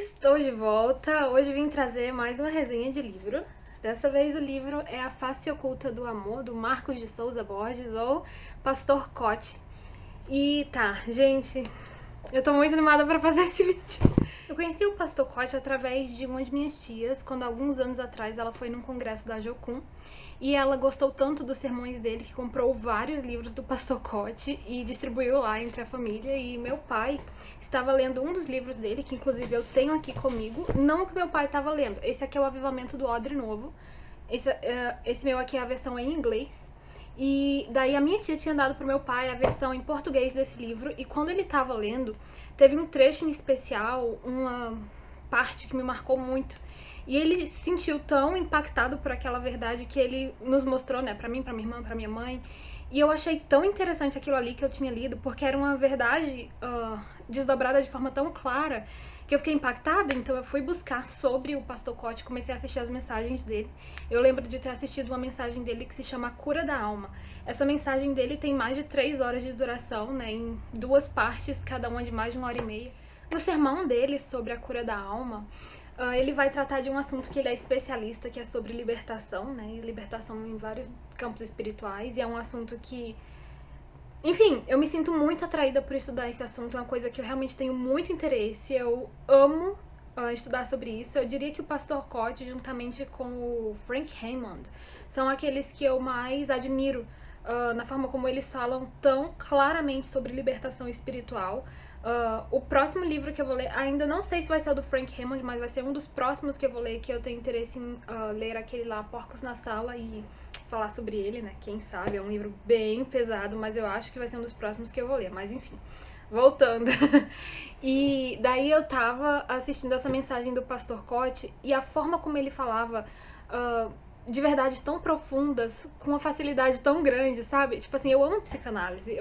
Estou de volta. Hoje vim trazer mais uma resenha de livro. Dessa vez o livro é A Face Oculta do Amor, do Marcos de Souza Borges, ou Pastor Cote. E tá, gente, eu tô muito animada pra fazer esse vídeo. Eu conheci o Pastor Cote através de uma de minhas tias, quando alguns anos atrás ela foi num congresso da Jocum. E ela gostou tanto dos sermões dele que comprou vários livros do Pastor Cote e distribuiu lá entre a família. E meu pai estava lendo um dos livros dele, que inclusive eu tenho aqui comigo. Não o que meu pai estava lendo, esse aqui é o Avivamento do Odre Novo. Esse meu aqui é a versão em inglês. E daí a minha tia tinha dado pro meu pai a versão em português desse livro. E quando ele estava lendo, teve um trecho em especial, uma parte que me marcou muito. E ele se sentiu tão impactado por aquela verdade que ele nos mostrou, né, pra mim, pra minha irmã, pra minha mãe. E eu achei tão interessante aquilo ali que eu tinha lido, porque era uma verdade desdobrada de forma tão clara que eu fiquei impactada. Então eu fui buscar sobre o Pastor Cote, comecei a assistir as mensagens dele. Eu lembro de ter assistido uma mensagem dele que se chama A Cura da Alma. Essa mensagem dele tem mais de 3 horas de duração, né, em 2 partes, cada uma de mais de 1h30. No sermão dele sobre a cura da alma, ele vai tratar de um assunto que ele é especialista, que é sobre libertação, né? E libertação em vários campos espirituais. E é um assunto que, enfim, eu me sinto muito atraída por estudar esse assunto. É uma coisa que eu realmente tenho muito interesse. Eu amo estudar sobre isso. Eu diria que o Pastor Cote, juntamente com o Frank Hammond, são aqueles que eu mais admiro na forma como eles falam tão claramente sobre libertação espiritual. O próximo livro que eu vou ler, ainda não sei se vai ser o do Frank Hammond, mas vai ser um dos próximos que eu vou ler, que eu tenho interesse em ler aquele lá, Porcos na Sala, e falar sobre ele, né? Quem sabe, é um livro bem pesado, mas eu acho que vai ser um dos próximos que eu vou ler, mas enfim. Voltando. E daí eu tava assistindo essa mensagem do Pastor Cote, e a forma como ele falava de verdades tão profundas, com uma facilidade tão grande, sabe? Tipo assim, eu amo psicanálise,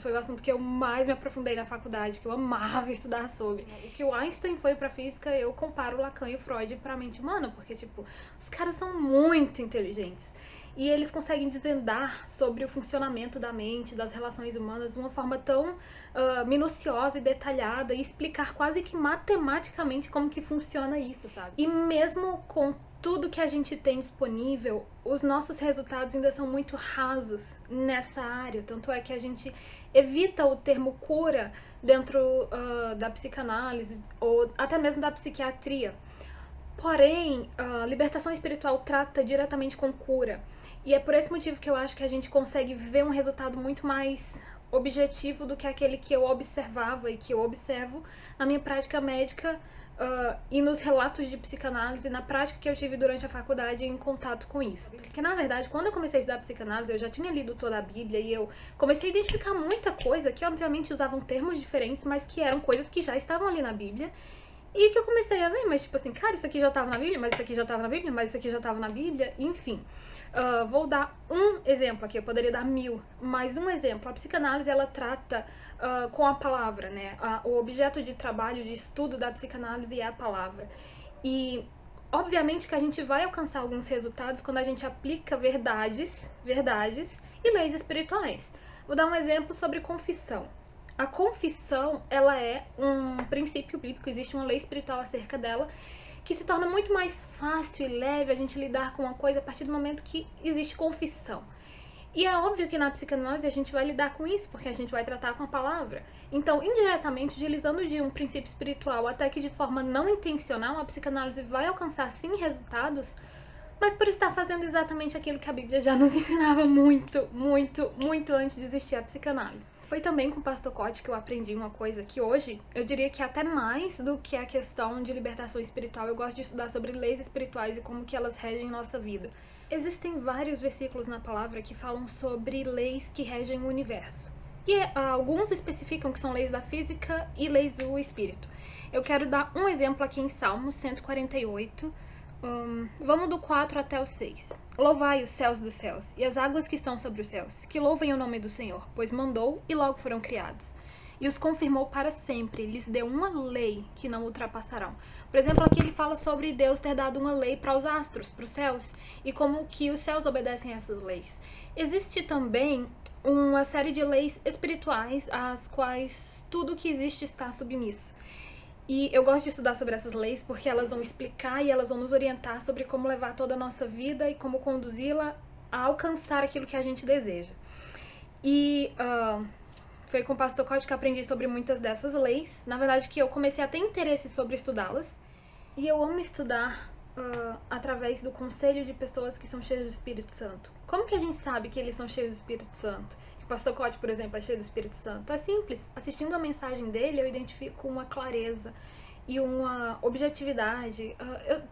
foi o assunto que eu mais me aprofundei na faculdade, que eu amava estudar sobre. O que o Einstein foi pra física, eu comparo Lacan e o Freud pra mente humana, porque, tipo, os caras são muito inteligentes. E eles conseguem desvendar sobre o funcionamento da mente, das relações humanas, de uma forma tão minuciosa e detalhada, e explicar quase que matematicamente como que funciona isso, sabe? E mesmo com tudo que a gente tem disponível, os nossos resultados ainda são muito rasos nessa área. Tanto é que a gente evita o termo cura dentro da psicanálise ou até mesmo da psiquiatria. Porém, a libertação espiritual trata diretamente com cura. E é por esse motivo que eu acho que a gente consegue ver um resultado muito mais objetivo do que aquele que eu observava e que eu observo na minha prática médica e nos relatos de psicanálise, na prática que eu tive durante a faculdade em contato com isso. Porque, na verdade, quando eu comecei a estudar psicanálise, eu já tinha lido toda a Bíblia e eu comecei a identificar muita coisa que, obviamente, usavam termos diferentes, mas que eram coisas que já estavam ali na Bíblia. E que eu comecei a ver, mas tipo assim, cara, isso aqui já tava na Bíblia, mas isso aqui já tava na Bíblia, mas isso aqui já tava na Bíblia, enfim. Vou dar um exemplo aqui, eu poderia dar 1000, mas um exemplo. A psicanálise, ela trata com a palavra, né? O objeto de trabalho, de estudo da psicanálise é a palavra. E, obviamente, que a gente vai alcançar alguns resultados quando a gente aplica verdades e leis espirituais. Vou dar um exemplo sobre confissão. A confissão, ela é um princípio bíblico, existe uma lei espiritual acerca dela, que se torna muito mais fácil e leve a gente lidar com uma coisa a partir do momento que existe confissão. E é óbvio que na psicanálise a gente vai lidar com isso, porque a gente vai tratar com a palavra. Então, indiretamente, utilizando de um princípio espiritual, até que de forma não intencional, a psicanálise vai alcançar sim resultados, mas por estar fazendo exatamente aquilo que a Bíblia já nos ensinava muito, muito, muito antes de existir a psicanálise. Foi também com o Pastor Cote que eu aprendi uma coisa que hoje, eu diria que até mais do que a questão de libertação espiritual, eu gosto de estudar sobre leis espirituais e como que elas regem nossa vida. Existem vários versículos na palavra que falam sobre leis que regem o universo. E alguns especificam que são leis da física e leis do espírito. Eu quero dar um exemplo aqui em Salmos 148, vamos do 4 até o 6. Louvai os céus dos céus e as águas que estão sobre os céus, que louvem o nome do Senhor, pois mandou e logo foram criados. E os confirmou para sempre, lhes deu uma lei que não ultrapassarão. Por exemplo, aqui ele fala sobre Deus ter dado uma lei para os astros, para os céus, e como que os céus obedecem a essas leis. Existe também uma série de leis espirituais às quais tudo que existe está submisso. E eu gosto de estudar sobre essas leis porque elas vão explicar e elas vão nos orientar sobre como levar toda a nossa vida e como conduzi-la a alcançar aquilo que a gente deseja. E foi com o Pastor Código que eu aprendi sobre muitas dessas leis. Na verdade, que eu comecei a ter interesse sobre estudá-las. E eu amo estudar através do conselho de pessoas que são cheias do Espírito Santo. Como que a gente sabe que eles são cheios do Espírito Santo? Que o Pastor Código, por exemplo, é cheio do Espírito Santo? É simples. Assistindo a mensagem dele, eu identifico uma clareza e uma objetividade.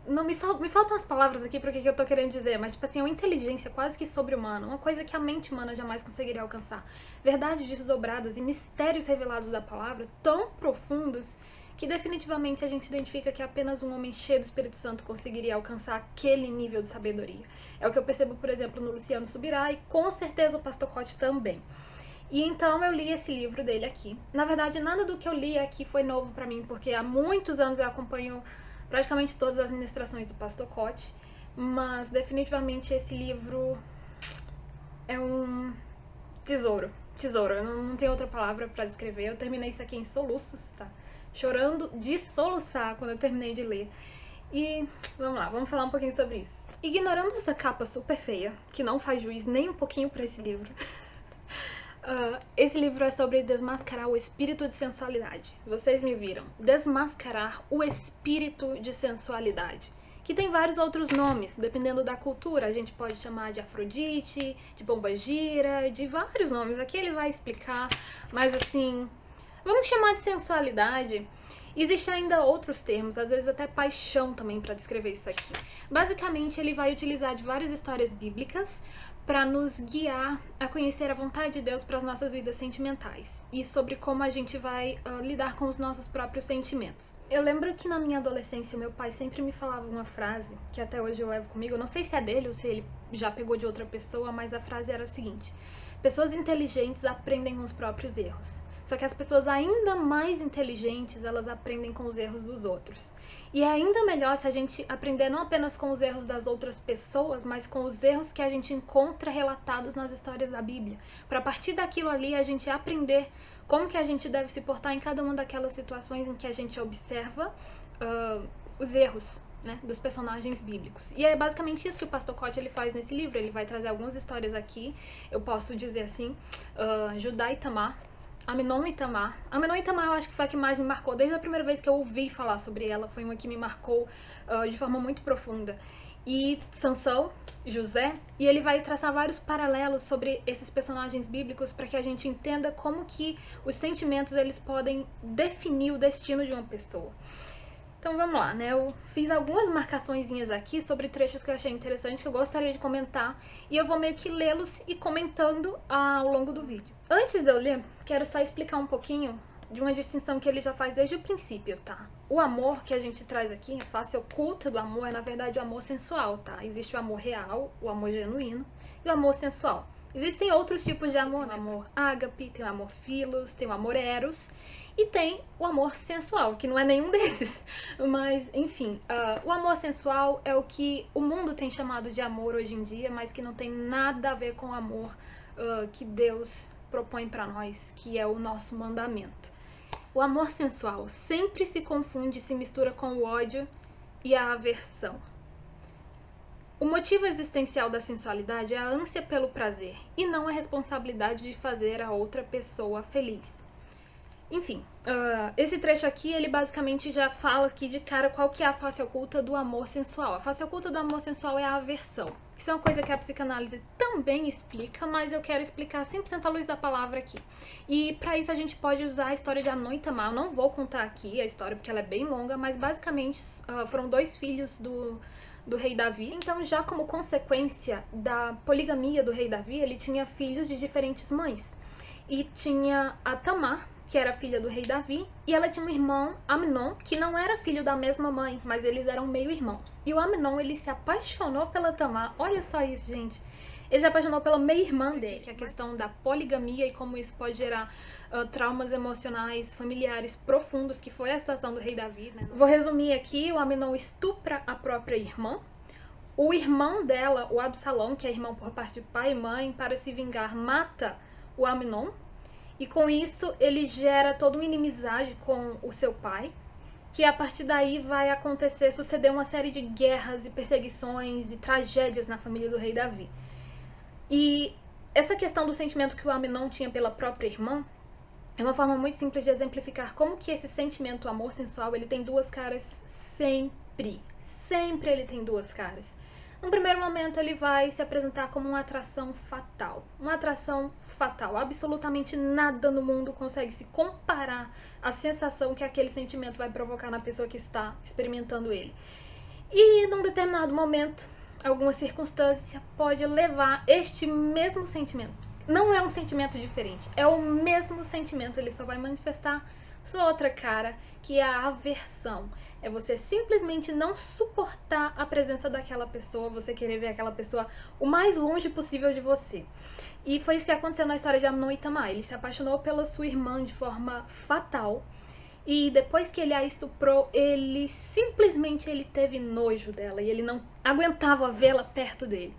Me faltam as palavras aqui para o que eu tô querendo dizer, mas tipo assim, é uma inteligência quase que sobre-humana, uma coisa que a mente humana jamais conseguiria alcançar. Verdades desdobradas e mistérios revelados da palavra tão profundos que definitivamente a gente identifica que apenas um homem cheio do Espírito Santo conseguiria alcançar aquele nível de sabedoria. É o que eu percebo, por exemplo, no Luciano Subirá e com certeza o Pastor Cote também. E então eu li esse livro dele aqui. Na verdade, nada do que eu li aqui foi novo pra mim, porque há muitos anos eu acompanho praticamente todas as ministrações do Pastor Cote, mas definitivamente esse livro é um tesouro. Tesouro, eu não tenho outra palavra pra descrever. Eu terminei isso aqui em soluços, tá? Chorando de soluçar quando eu terminei de ler. E vamos lá, vamos falar um pouquinho sobre isso. Ignorando essa capa super feia, que não faz juiz nem um pouquinho pra esse livro, esse livro é sobre desmascarar o espírito de sensualidade. Vocês me viram. Desmascarar o espírito de sensualidade. Que tem vários outros nomes, dependendo da cultura. A gente pode chamar de Afrodite, de Pombagira, de vários nomes. Aqui ele vai explicar, mas assim, vamos chamar de sensualidade. Existem ainda outros termos, às vezes até paixão também para descrever isso aqui. Basicamente, ele vai utilizar de várias histórias bíblicas para nos guiar a conhecer a vontade de Deus para as nossas vidas sentimentais e sobre como a gente vai lidar com os nossos próprios sentimentos. Eu lembro que na minha adolescência o meu pai sempre me falava uma frase que até hoje eu levo comigo, eu não sei se é dele ou se ele já pegou de outra pessoa, mas a frase era a seguinte: pessoas inteligentes aprendem com os próprios erros. Só que as pessoas ainda mais inteligentes, elas aprendem com os erros dos outros. E é ainda melhor se a gente aprender não apenas com os erros das outras pessoas, mas com os erros que a gente encontra relatados nas histórias da Bíblia. Para a partir daquilo ali a gente aprender como que a gente deve se portar em cada uma daquelas situações em que a gente observa os erros, né, dos personagens bíblicos. E é basicamente isso que o Pastor Cote ele faz nesse livro. Ele vai trazer algumas histórias aqui, eu posso dizer assim, Judá e Tamar, Amnon e Tamar. Amnon e Tamar eu acho que foi a que mais me marcou. Desde a primeira vez que eu ouvi falar sobre ela, foi uma que me marcou de forma muito profunda. E Sansão, José, e ele vai traçar vários paralelos sobre esses personagens bíblicos para que a gente entenda como que os sentimentos eles podem definir o destino de uma pessoa. Então vamos lá, né? Eu fiz algumas marcaçõezinhas aqui sobre trechos que eu achei interessante, que eu gostaria de comentar, e eu vou meio que lê-los e comentando ao longo do vídeo. Antes de eu ler, quero só explicar um pouquinho de uma distinção que ele já faz desde o princípio, tá? O amor que a gente traz aqui, a face oculta do amor, é na verdade o amor sensual, tá? Existe o amor real, o amor genuíno, e o amor sensual. Existem outros tipos de amor, né? Tem o amor ágape, tem o amor filos, tem o amor eros, e tem o amor sensual, que não é nenhum desses. Mas, enfim, o amor sensual é o que o mundo tem chamado de amor hoje em dia, mas que não tem nada a ver com o amor que Deus propõe para nós, que é o nosso mandamento. O amor sensual sempre se confunde e se mistura com o ódio e a aversão. O motivo existencial da sensualidade é a ânsia pelo prazer, e não a responsabilidade de fazer a outra pessoa feliz. Enfim, esse trecho aqui, ele basicamente já fala aqui de cara qual que é a face oculta do amor sensual. A face oculta do amor sensual é a aversão. Isso é uma coisa que a psicanálise também explica, mas eu quero explicar 100% à luz da palavra aqui. E para isso a gente pode usar a história de Amnon e Tamar. Eu não vou contar aqui a história porque ela é bem longa, mas basicamente foram dois filhos do rei Davi. Então, já como consequência da poligamia do rei Davi, ele tinha filhos de diferentes mães. E tinha a Tamar, que era filha do rei Davi, e ela tinha um irmão, Amnon, que não era filho da mesma mãe, mas eles eram meio-irmãos. E o Amnon, ele se apaixonou pela Tamar. Olha só isso, gente. Ele se apaixonou pela meia-irmã dele, que é a questão da poligamia e como isso pode gerar traumas emocionais, familiares profundos, que foi a situação do rei Davi, né? Vou resumir aqui: o Amnon estupra a própria irmã. O irmão dela, o Absalão, que é irmão por parte de pai e mãe, para se vingar, mata o Amnon. E com isso ele gera toda uma inimizade com o seu pai. que a partir daí vai suceder uma série de guerras e perseguições e tragédias na família do rei Davi. E essa questão do sentimento que o Amnon tinha pela própria irmã é uma forma muito simples de exemplificar como que esse sentimento, o amor sensual, ele tem duas caras sempre. Sempre ele tem duas caras. No primeiro momento ele vai se apresentar como uma atração fatal. Uma atração fatal. Absolutamente nada no mundo consegue se comparar à sensação que aquele sentimento vai provocar na pessoa que está experimentando ele. E num determinado momento, alguma circunstância pode levar este mesmo sentimento. Não é um sentimento diferente, é o mesmo sentimento, ele só vai manifestar sua outra cara, que é a aversão. É você simplesmente não suportar a presença daquela pessoa, você querer ver aquela pessoa o mais longe possível de você. E foi isso que aconteceu na história de Amnon e Tamar. Ele se apaixonou pela sua irmã de forma fatal. E depois que ele a estuprou, ele teve nojo dela e ele não aguentava vê-la perto dele.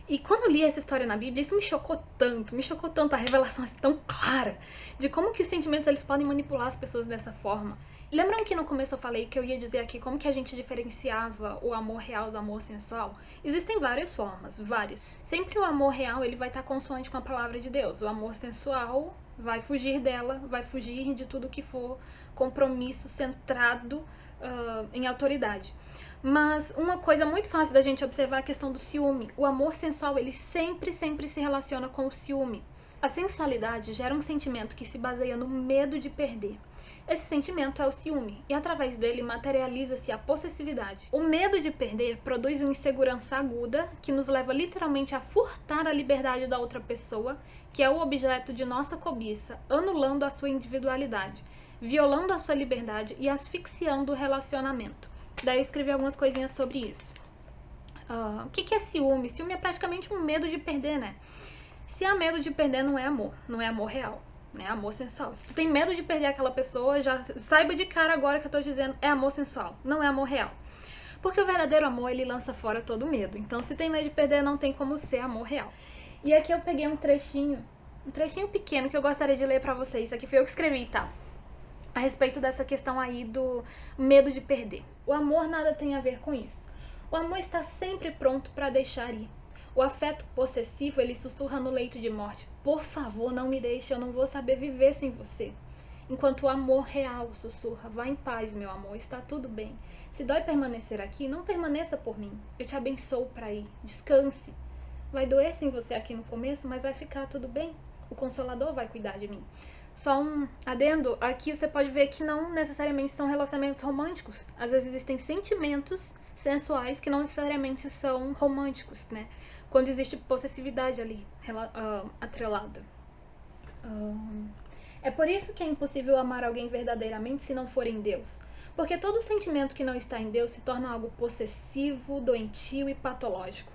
E quando eu li essa história na Bíblia, isso me chocou tanto a revelação assim, tão clara de como que os sentimentos eles podem manipular as pessoas dessa forma. Lembram que no começo eu falei que eu ia dizer aqui como que a gente diferenciava o amor real do amor sensual? Existem várias formas, várias. Sempre o amor real ele vai estar consoante com a palavra de Deus. O amor sensual vai fugir dela, vai fugir de tudo que for compromisso centrado em autoridade. Mas uma coisa muito fácil da gente observar é a questão do ciúme. O amor sensual, ele sempre se relaciona com o ciúme. A sensualidade gera um sentimento que se baseia no medo de perder. Esse sentimento é o ciúme, e através dele materializa-se a possessividade. O medo de perder produz uma insegurança aguda que nos leva literalmente a furtar a liberdade da outra pessoa, que é o objeto de nossa cobiça, anulando a sua individualidade, violando a sua liberdade e asfixiando o relacionamento. Daí eu escrevi algumas coisinhas sobre isso. O que é ciúme? Ciúme é praticamente um medo de perder, né? Se há medo de perder, não é amor real, né? É amor sensual. Se tu tem medo de perder aquela pessoa, já saiba de cara agora que eu tô dizendo, é amor sensual, não é amor real. Porque o verdadeiro amor, ele lança fora todo medo. Então, se tem medo de perder, não tem como ser amor real. E aqui eu peguei um trechinho pequeno que eu gostaria de ler pra vocês. Isso aqui foi eu que escrevi, tá? A respeito dessa questão aí do medo de perder. O amor nada tem a ver com isso. O amor está sempre pronto para deixar ir. O afeto possessivo, ele sussurra no leito de morte. Por favor, não me deixe, eu não vou saber viver sem você. Enquanto o amor real sussurra, vá em paz, meu amor, está tudo bem. Se dói permanecer aqui, não permaneça por mim. Eu te abençoo para ir. Descanse. Vai doer sem você aqui no começo, mas vai ficar tudo bem. O Consolador vai cuidar de mim. Só um adendo, aqui você pode ver que não necessariamente são relacionamentos românticos. Às vezes existem sentimentos sensuais que não necessariamente são românticos, né? Quando existe possessividade ali, atrelada. É por isso que é impossível amar alguém verdadeiramente se não for em Deus. Porque todo sentimento que não está em Deus se torna algo possessivo, doentio e patológico.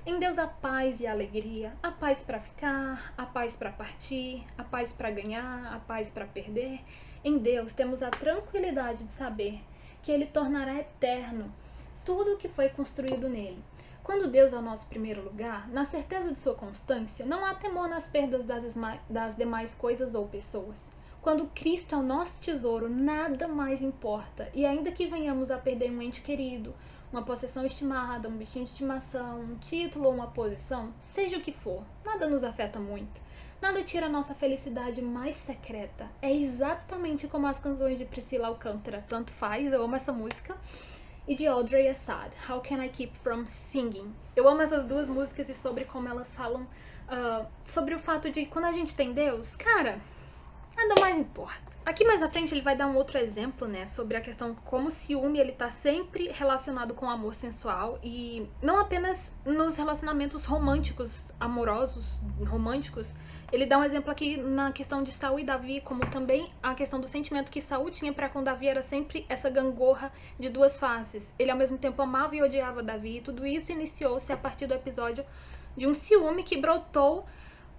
Em Deus há paz e alegria, a paz para ficar, a paz para partir, a paz para ganhar, a paz para perder. Em Deus temos a tranquilidade de saber que Ele tornará eterno tudo o que foi construído nele. Quando Deus é o nosso primeiro lugar, na certeza de sua constância, não há temor nas perdas das demais coisas ou pessoas. Quando Cristo é o nosso tesouro, nada mais importa, e ainda que venhamos a perder um ente querido, uma possessão estimada, um bichinho de estimação, um título ou uma posição, seja o que for, nada nos afeta muito. Nada tira a nossa felicidade mais secreta. É exatamente como as canções de Priscila Alcântara, Tanto Faz, eu amo essa música, e de Audrey Assad, How Can I Keep From Singing. Eu amo essas duas músicas e sobre como elas falam sobre o fato de quando a gente tem Deus, cara, nada mais importa. Aqui mais à frente ele vai dar um outro exemplo, né, sobre a questão como o ciúme ele tá sempre relacionado com o amor sensual e não apenas nos relacionamentos românticos, amorosos, românticos. Ele dá um exemplo aqui na questão de Saul e Davi, como também a questão do sentimento que Saul tinha para com Davi era sempre essa gangorra de duas faces. Ele ao mesmo tempo amava e odiava Davi e tudo isso iniciou-se a partir do episódio de um ciúme que brotou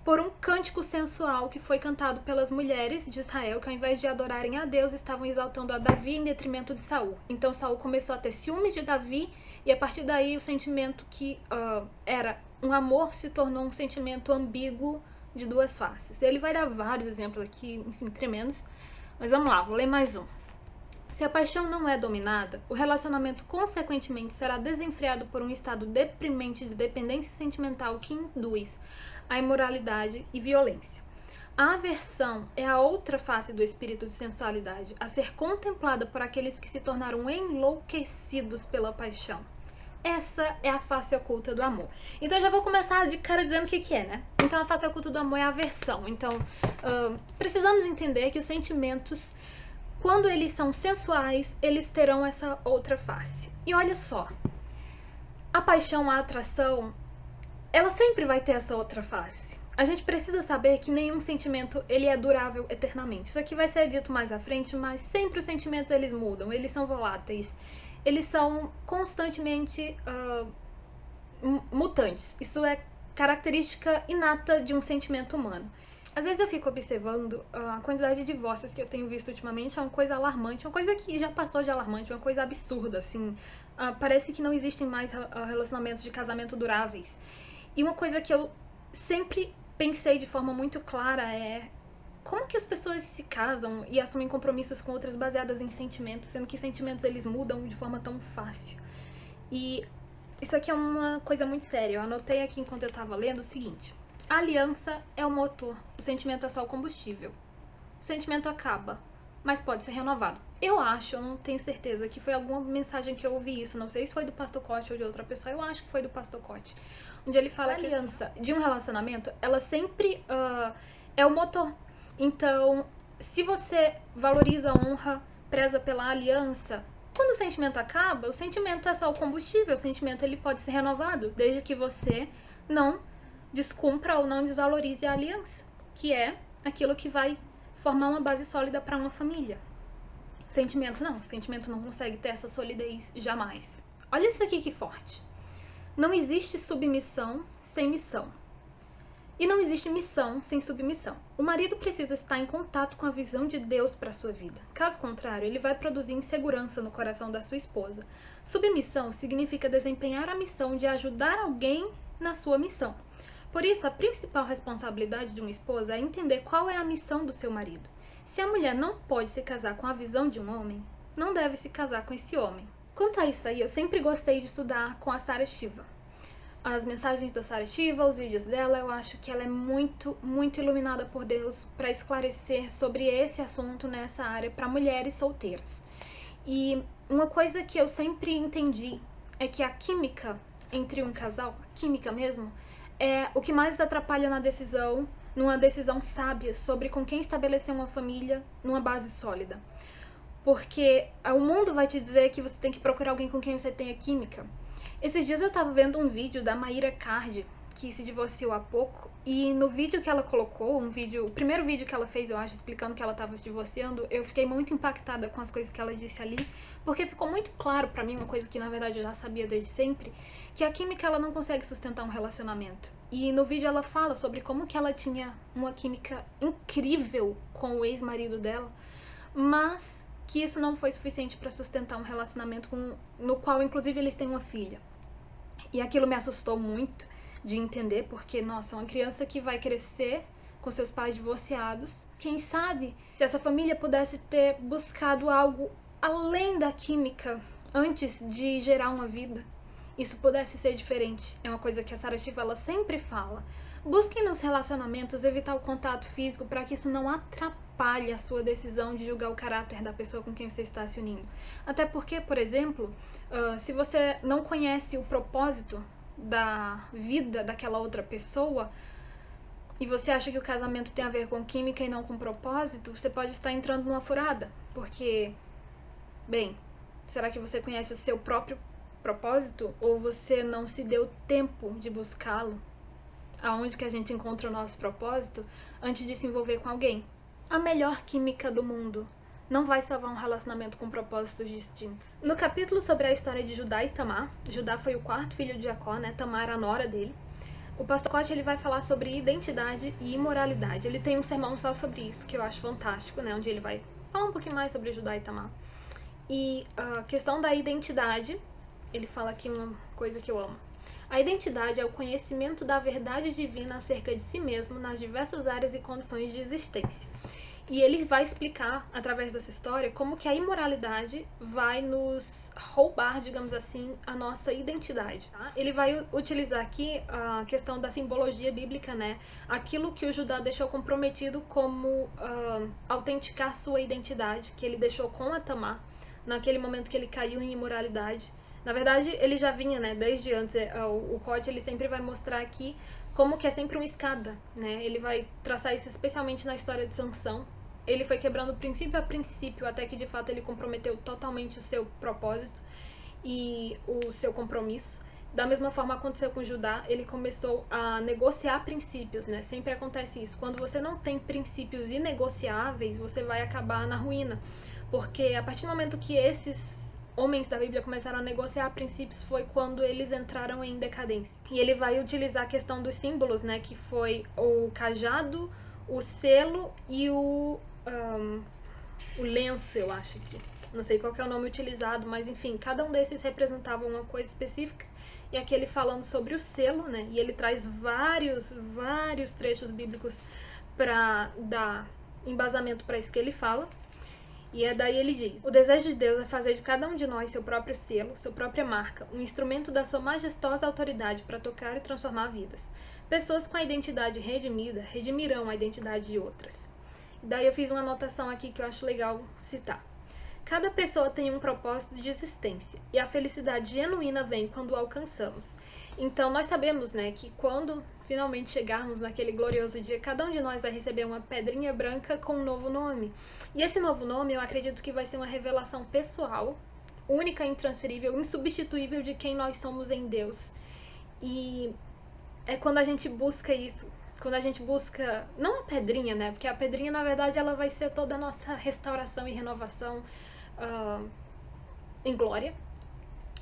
por um cântico sensual que foi cantado pelas mulheres de Israel, que ao invés de adorarem a Deus, estavam exaltando a Davi em detrimento de Saul. Então Saul começou a ter ciúmes de Davi, e a partir daí o sentimento que era um amor se tornou um sentimento ambíguo de duas faces. Ele vai dar vários exemplos aqui, enfim, tremendos. Mas vamos lá, vou ler mais um. Se a paixão não é dominada, o relacionamento consequentemente será desenfreado por um estado deprimente de dependência sentimental que induz a imoralidade e violência. A aversão é a outra face do espírito de sensualidade, a ser contemplada por aqueles que se tornaram enlouquecidos pela paixão. Essa é a face oculta do amor. Então eu já vou começar de cara dizendo o que é, né? Então a face oculta do amor é a aversão. Então precisamos entender que os sentimentos, quando eles são sensuais, eles terão essa outra face. E olha só, a paixão, a atração, ela sempre vai ter essa outra face. A gente precisa saber que nenhum sentimento ele é durável eternamente. Isso aqui vai ser dito mais à frente, mas sempre os sentimentos eles mudam, eles são voláteis. Eles são constantemente mutantes. Isso é característica inata de um sentimento humano. Às vezes eu fico observando a quantidade de divórcios que eu tenho visto ultimamente, é uma coisa alarmante, uma coisa que já passou de alarmante, uma coisa absurda, assim. Parece que não existem mais relacionamentos de casamento duráveis. E uma coisa que eu sempre pensei de forma muito clara é: como que as pessoas se casam e assumem compromissos com outras baseadas em sentimentos, sendo que sentimentos eles mudam de forma tão fácil? E isso aqui é uma coisa muito séria. Eu anotei aqui enquanto eu estava lendo o seguinte: a aliança é o motor, o sentimento é só o combustível. O sentimento acaba, mas pode ser renovado. Eu não tenho certeza, que foi alguma mensagem que eu ouvi isso, não sei se foi do Pastor Cote ou de outra pessoa, eu acho que foi do Pastor Cote, onde ele fala que a aliança de um relacionamento, ela sempre é o motor. Então, se você valoriza a honra, preza pela aliança, quando o sentimento acaba, o sentimento é só o combustível, o sentimento ele pode ser renovado, desde que você não descumpra ou não desvalorize a aliança, que é aquilo que vai formar uma base sólida para uma família. O sentimento não consegue ter essa solidez jamais. Olha isso aqui que forte. Não existe submissão sem missão. E não existe missão sem submissão. O marido precisa estar em contato com a visão de Deus para a sua vida. Caso contrário, ele vai produzir insegurança no coração da sua esposa. Submissão significa desempenhar a missão de ajudar alguém na sua missão. Por isso, a principal responsabilidade de uma esposa é entender qual é a missão do seu marido. Se a mulher não pode se casar com a visão de um homem, não deve se casar com esse homem. Quanto a isso aí, eu sempre gostei de estudar com a Sarah Shiva. As mensagens da Sarah Shiva, os vídeos dela, eu acho que ela é muito, muito iluminada por Deus para esclarecer sobre esse assunto nessa área para mulheres solteiras. E uma coisa que eu sempre entendi é que a química entre um casal, química mesmo, é o que mais atrapalha na decisão, numa decisão sábia sobre com quem estabelecer uma família numa base sólida. Porque o mundo vai te dizer que você tem que procurar alguém com quem você tenha química. Esses dias eu tava vendo um vídeo da Mayra Card, que se divorciou há pouco, e no vídeo que ela colocou, o primeiro vídeo que ela fez, eu acho, explicando que ela tava se divorciando, eu fiquei muito impactada com as coisas que ela disse ali, porque ficou muito claro pra mim, uma coisa que na verdade eu já sabia desde sempre, que a química ela não consegue sustentar um relacionamento. E no vídeo ela fala sobre como que ela tinha uma química incrível com o ex-marido dela, mas que isso não foi suficiente pra sustentar um relacionamento no qual inclusive eles têm uma filha. E aquilo me assustou muito de entender, porque, nossa, uma criança que vai crescer com seus pais divorciados, quem sabe se essa família pudesse ter buscado algo além da química antes de gerar uma vida, isso pudesse ser diferente. É uma coisa que a Sarah Shiva ela sempre fala. Busquem nos relacionamentos evitar o contato físico para que isso não atrapalhe a sua decisão de julgar o caráter da pessoa com quem você está se unindo. Até porque, por exemplo, se você não conhece o propósito da vida daquela outra pessoa e você acha que o casamento tem a ver com química e não com propósito, você pode estar entrando numa furada. Porque, bem, será que você conhece o seu próprio propósito ou você não se deu tempo de buscá-lo? Aonde que a gente encontra o nosso propósito antes de se envolver com alguém? A melhor química do mundo não vai salvar um relacionamento com propósitos distintos. No capítulo sobre a história de Judá e Tamar, Judá foi o quarto filho de Jacó, né? Tamar era a nora dele. O pastor Cote ele vai falar sobre identidade e imoralidade. Ele tem um sermão só sobre isso, que eu acho fantástico, né? Onde ele vai falar um pouquinho mais sobre Judá e Tamar. E a questão da identidade, ele fala aqui uma coisa que eu amo. A identidade é o conhecimento da verdade divina acerca de si mesmo nas diversas áreas e condições de existência. E ele vai explicar, através dessa história, como que a imoralidade vai nos roubar, digamos assim, a nossa identidade. Tá? Ele vai utilizar aqui a questão da simbologia bíblica, né? Aquilo que o Judá deixou comprometido como autenticar sua identidade, que ele deixou com a Tamar, naquele momento que ele caiu em imoralidade. Na verdade, ele já vinha, né, desde antes. O Koch, ele sempre vai mostrar aqui como que é sempre uma escada, né? Ele vai traçar isso especialmente na história de Sansão. Ele foi quebrando princípio a princípio, até que de fato ele comprometeu totalmente o seu propósito e o seu compromisso. Da mesma forma aconteceu com Judá, ele começou a negociar princípios, né? Sempre acontece isso. Quando você não tem princípios inegociáveis, você vai acabar na ruína. Porque a partir do momento que esses homens da Bíblia começaram a negociar princípios foi quando eles entraram em decadência. E ele vai utilizar a questão dos símbolos, né? Que foi o cajado, o selo e o lenço, eu acho que. Não sei qual que é o nome utilizado, mas enfim, cada um desses representava uma coisa específica. E aqui ele falando sobre o selo, né? E ele traz vários trechos bíblicos para dar embasamento para isso que ele fala. E daí ele diz: o desejo de Deus é fazer de cada um de nós seu próprio selo, sua própria marca, um instrumento da sua majestosa autoridade para tocar e transformar vidas. Pessoas com a identidade redimida redimirão a identidade de outras. Daí eu fiz uma anotação aqui que eu acho legal citar. Cada pessoa tem um propósito de existência, e a felicidade genuína vem quando o alcançamos. Então nós sabemos, né, que quando finalmente chegarmos naquele glorioso dia, cada um de nós vai receber uma pedrinha branca com um novo nome. E esse novo nome eu acredito que vai ser uma revelação pessoal, única, intransferível, insubstituível de quem nós somos em Deus. E é quando a gente busca isso, quando a gente busca, não a pedrinha, né? Porque a pedrinha, na verdade, ela vai ser toda a nossa restauração e renovação em glória.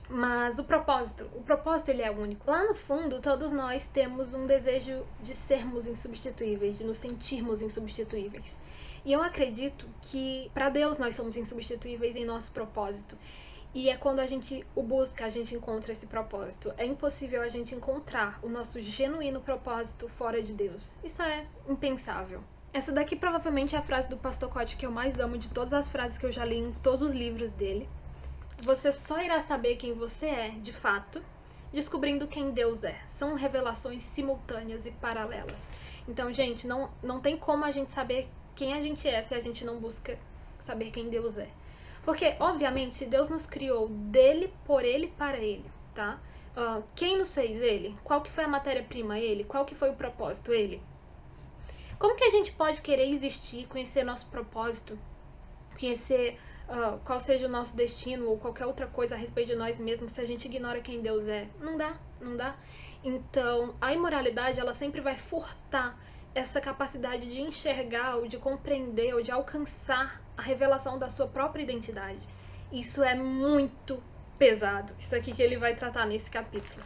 Mas o propósito ele é único. Lá no fundo, todos nós temos um desejo de sermos insubstituíveis, de nos sentirmos insubstituíveis. E eu acredito que para Deus nós somos insubstituíveis em nosso propósito. E é quando a gente o busca, a gente encontra esse propósito. É impossível a gente encontrar o nosso genuíno propósito fora de Deus. Isso é impensável. Essa daqui provavelmente é a frase do Pastor Koch que eu mais amo de todas as frases que eu já li em todos os livros dele. Você só irá saber quem você é, de fato, descobrindo quem Deus é. São revelações simultâneas e paralelas. Então, gente, não tem como a gente saber quem a gente é se a gente não busca saber quem Deus é. Porque, obviamente, se Deus nos criou dele, por ele, para ele, tá? Quem nos fez ele? Qual que foi a matéria-prima? Ele? Qual que foi o propósito? Ele? Como que a gente pode querer existir, conhecer nosso propósito, conhecer qual seja o nosso destino ou qualquer outra coisa a respeito de nós mesmos se a gente ignora quem Deus é? Não dá. Então, a imoralidade, ela sempre vai furtar essa capacidade de enxergar ou de compreender ou de alcançar a revelação da sua própria identidade. Isso é muito pesado. Isso aqui que ele vai tratar nesse capítulo.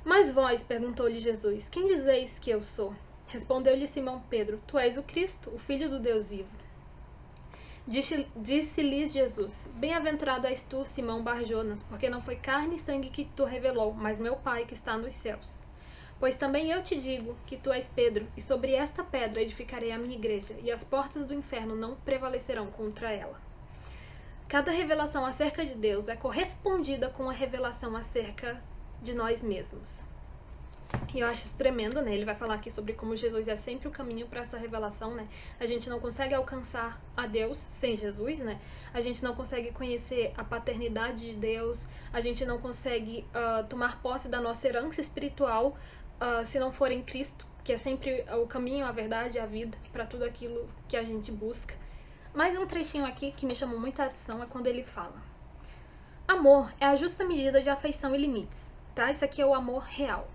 Mas vós, perguntou-lhe Jesus, quem dizeis que eu sou? Respondeu-lhe Simão Pedro, tu és o Cristo, o Filho do Deus vivo. Disse-lhes Jesus, bem-aventurado és tu, Simão Bar-Jonas, porque não foi carne e sangue que tu revelou, mas meu Pai que está nos céus. Pois também eu te digo que tu és Pedro, e sobre esta pedra edificarei a minha igreja, e as portas do inferno não prevalecerão contra ela. Cada revelação acerca de Deus é correspondida com a revelação acerca de nós mesmos. E eu acho isso tremendo, né? Ele vai falar aqui sobre como Jesus é sempre o caminho para essa revelação, né? A gente não consegue alcançar a Deus sem Jesus, né? A gente não consegue conhecer a paternidade de Deus, a gente não consegue tomar posse da nossa herança espiritual se não for em Cristo, que é sempre o caminho, a verdade, a vida, para tudo aquilo que a gente busca. Mais um trechinho aqui que me chamou muita atenção é quando ele fala: amor é a justa medida de afeição e limites, tá? Isso aqui é o amor real.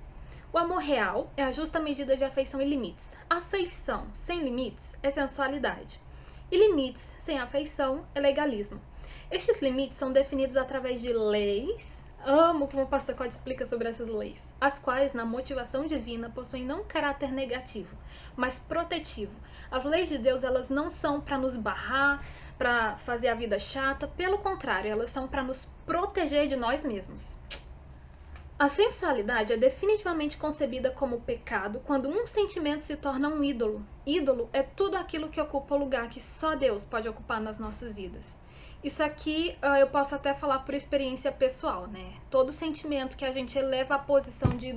O amor real é a justa medida de afeição e limites. Afeição sem limites é sensualidade. E limites sem afeição é legalismo. Estes limites são definidos através de leis. Amo como o Pastor Koch explica sobre essas leis, as quais, na motivação divina, possuem não caráter negativo, mas protetivo. As leis de Deus, elas não são para nos barrar, para fazer a vida chata, pelo contrário, elas são para nos proteger de nós mesmos. A sensualidade é definitivamente concebida como pecado quando um sentimento se torna um ídolo. Ídolo é tudo aquilo que ocupa o lugar que só Deus pode ocupar nas nossas vidas. Isso aqui eu posso até falar por experiência pessoal, né? Todo sentimento que a gente eleva à posição de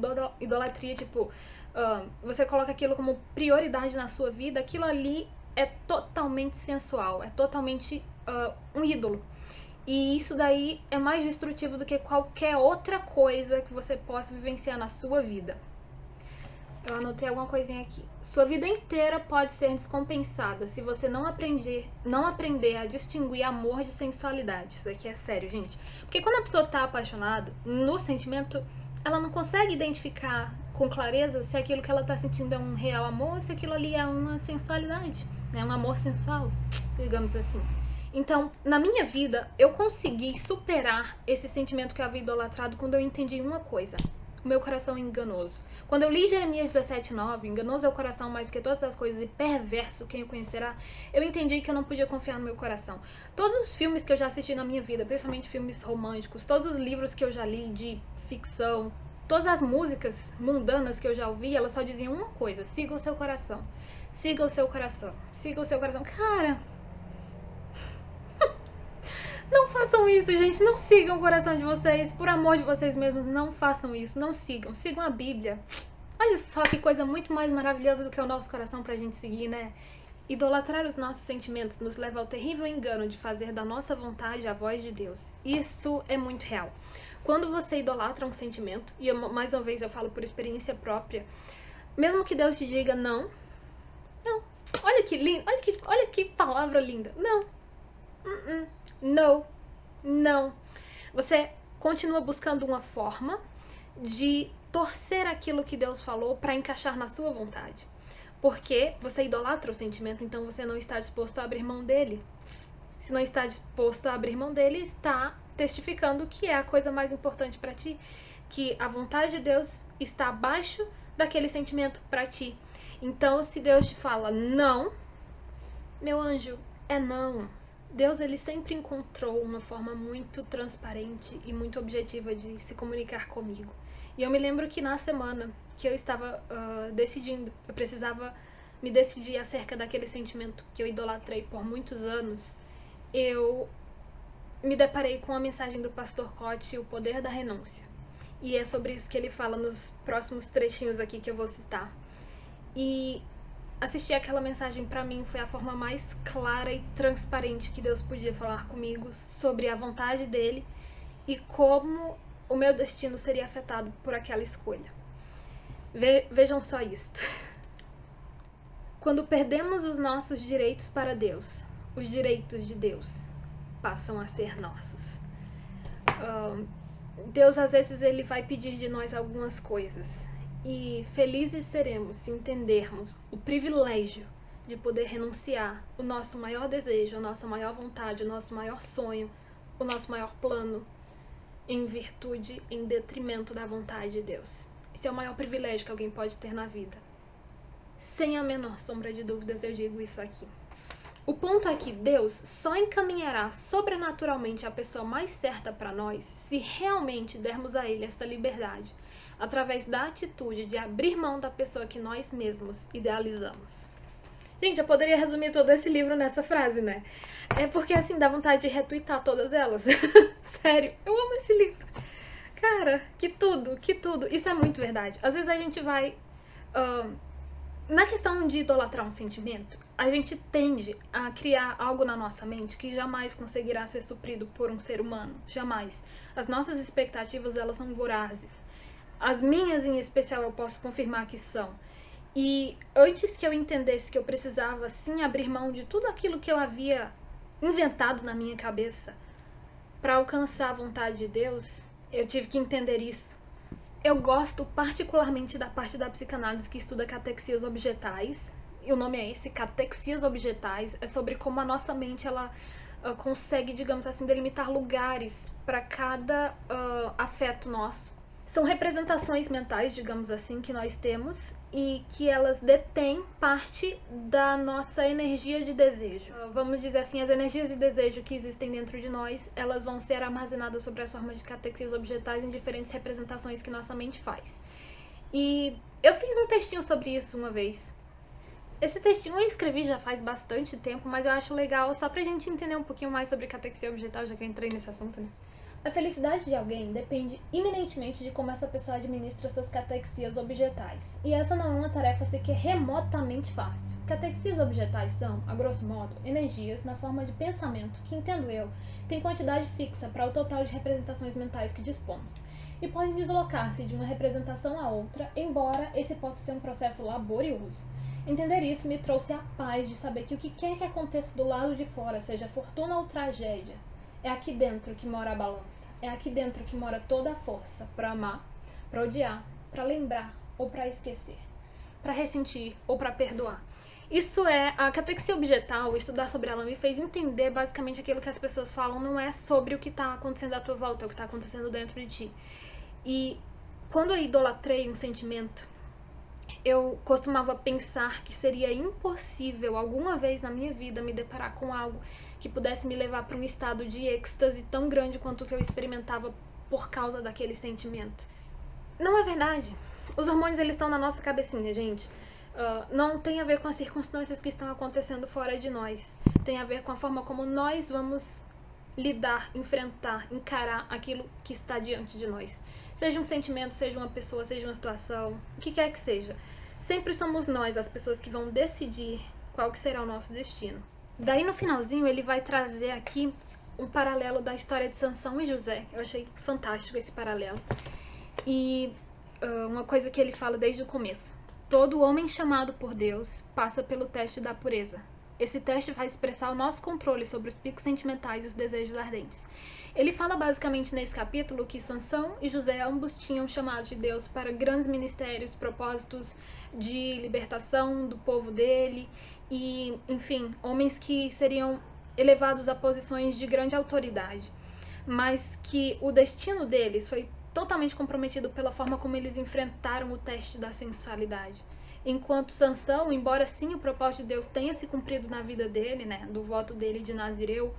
idolatria, tipo, você coloca aquilo como prioridade na sua vida, aquilo ali é totalmente sensual, é totalmente um ídolo. E isso daí é mais destrutivo do que qualquer outra coisa que você possa vivenciar na sua vida. Eu anotei alguma coisinha aqui. Sua vida inteira pode ser descompensada se você não aprender a distinguir amor de sensualidade. Isso aqui é sério, gente. Porque quando a pessoa tá apaixonada, no sentimento, ela não consegue identificar com clareza se aquilo que ela tá sentindo é um real amor ou se aquilo ali é uma sensualidade, né? Um amor sensual, digamos assim. Então, na minha vida, eu consegui superar esse sentimento que eu havia idolatrado quando eu entendi uma coisa. O meu coração é enganoso. Quando eu li Jeremias 17:9, enganoso é o coração mais do que todas as coisas e perverso quem o conhecerá, eu entendi que eu não podia confiar no meu coração. Todos os filmes que eu já assisti na minha vida, principalmente filmes românticos, todos os livros que eu já li de ficção, todas as músicas mundanas que eu já ouvi, elas só diziam uma coisa: siga o seu coração. Siga o seu coração. Siga o seu coração. Cara, não façam isso, gente. Não sigam o coração de vocês. Por amor de vocês mesmos, não façam isso. Não sigam. Sigam a Bíblia. Olha só que coisa muito mais maravilhosa do que o nosso coração pra gente seguir, né? Idolatrar os nossos sentimentos nos leva ao terrível engano de fazer da nossa vontade a voz de Deus. Isso é muito real. Quando você idolatra um sentimento, e mais uma vez eu falo por experiência própria, mesmo que Deus te diga não, olha que lindo, olha que palavra linda, não. Você continua buscando uma forma de torcer aquilo que Deus falou para encaixar na sua vontade. Porque você idolatra o sentimento, então você não está disposto a abrir mão dele. Se não está disposto a abrir mão dele, está testificando que é a coisa mais importante para ti, que a vontade de Deus está abaixo daquele sentimento para ti. Então, se Deus te fala não, meu anjo, é não. Deus, ele sempre encontrou uma forma muito transparente e muito objetiva de se comunicar comigo. E eu me lembro que na semana que eu estava decidindo, eu precisava me decidir acerca daquele sentimento que eu idolatrei por muitos anos, eu me deparei com a mensagem do pastor Cote, O Poder da Renúncia. E é sobre isso que ele fala nos próximos trechinhos aqui que eu vou citar. E assistir aquela mensagem pra mim foi a forma mais clara e transparente que Deus podia falar comigo sobre a vontade dele e como o meu destino seria afetado por aquela escolha. Vejam só isto. Quando perdemos os nossos direitos para Deus, os direitos de Deus passam a ser nossos. Deus, às vezes, ele vai pedir de nós algumas coisas. E felizes seremos se entendermos o privilégio de poder renunciar o nosso maior desejo, a nossa maior vontade, o nosso maior sonho, o nosso maior plano, em virtude, em detrimento da vontade de Deus. Esse é o maior privilégio que alguém pode ter na vida. Sem a menor sombra de dúvidas, eu digo isso aqui. O ponto é que Deus só encaminhará sobrenaturalmente a pessoa mais certa para nós se realmente dermos a Ele esta liberdade, através da atitude de abrir mão da pessoa que nós mesmos idealizamos. Gente, eu poderia resumir todo esse livro nessa frase, né? É porque assim dá vontade de retweetar todas elas. Sério, eu amo esse livro. Cara, que tudo. Isso é muito verdade. Às vezes a gente vai... na questão de idolatrar um sentimento, a gente tende a criar algo na nossa mente que jamais conseguirá ser suprido por um ser humano. Jamais. As nossas expectativas, elas são vorazes. As minhas, em especial, eu posso confirmar que são. E antes que eu entendesse que eu precisava, sim, abrir mão de tudo aquilo que eu havia inventado na minha cabeça para alcançar a vontade de Deus, eu tive que entender isso. Eu gosto particularmente da parte da psicanálise que estuda catexias objetais. E o nome é esse, catexias objetais. É sobre como a nossa mente, ela consegue, digamos assim, delimitar lugares para cada afeto nosso. São representações mentais, digamos assim, que nós temos e que elas detêm parte da nossa energia de desejo. Vamos dizer assim, as energias de desejo que existem dentro de nós, elas vão ser armazenadas sobre as formas de catexias objetais em diferentes representações que nossa mente faz. E eu fiz um textinho sobre isso uma vez. Esse textinho eu escrevi já faz bastante tempo, mas eu acho legal só pra gente entender um pouquinho mais sobre catexia objetal, já que eu entrei nesse assunto, né? A felicidade de alguém depende iminentemente de como essa pessoa administra suas catexias objetais. E essa não é uma tarefa sequer remotamente fácil. Catexias objetais são, a grosso modo, energias na forma de pensamento que, entendo eu, tem quantidade fixa para o total de representações mentais que dispomos. E podem deslocar-se de uma representação a outra, embora esse possa ser um processo laborioso. Entender isso me trouxe a paz de saber que o que quer que aconteça do lado de fora, seja fortuna ou tragédia, é aqui dentro que mora a balança. É aqui dentro que mora toda a força para amar, para odiar, para lembrar ou para esquecer, para ressentir ou para perdoar. Isso é a catexia objetal. Estudar sobre ela me fez entender basicamente aquilo que as pessoas falam não é sobre o que está acontecendo à tua volta, é o que está acontecendo dentro de ti. E quando eu idolatrei um sentimento, eu costumava pensar que seria impossível alguma vez na minha vida me deparar com algo que pudesse me levar para um estado de êxtase tão grande quanto o que eu experimentava por causa daquele sentimento. Não é verdade. Os hormônios, eles estão na nossa cabecinha, gente. Não tem a ver com as circunstâncias que estão acontecendo fora de nós. Tem a ver com a forma como nós vamos lidar, enfrentar, encarar aquilo que está diante de nós. Seja um sentimento, seja uma pessoa, seja uma situação, o que quer que seja. Sempre somos nós as pessoas que vão decidir qual que será o nosso destino. Daí no finalzinho ele vai trazer aqui um paralelo da história de Sansão e José. Eu achei fantástico esse paralelo. E uma coisa que ele fala desde o começo. Todo homem chamado por Deus passa pelo teste da pureza. Esse teste vai expressar o nosso controle sobre os picos sentimentais e os desejos ardentes. Ele fala basicamente nesse capítulo que Sansão e José ambos tinham chamados de Deus para grandes ministérios, propósitos de libertação do povo dele e, enfim, homens que seriam elevados a posições de grande autoridade, mas que o destino deles foi totalmente comprometido pela forma como eles enfrentaram o teste da sensualidade. Enquanto Sansão, embora sim o propósito de Deus tenha se cumprido na vida dele, né, do voto dele de Nazireu,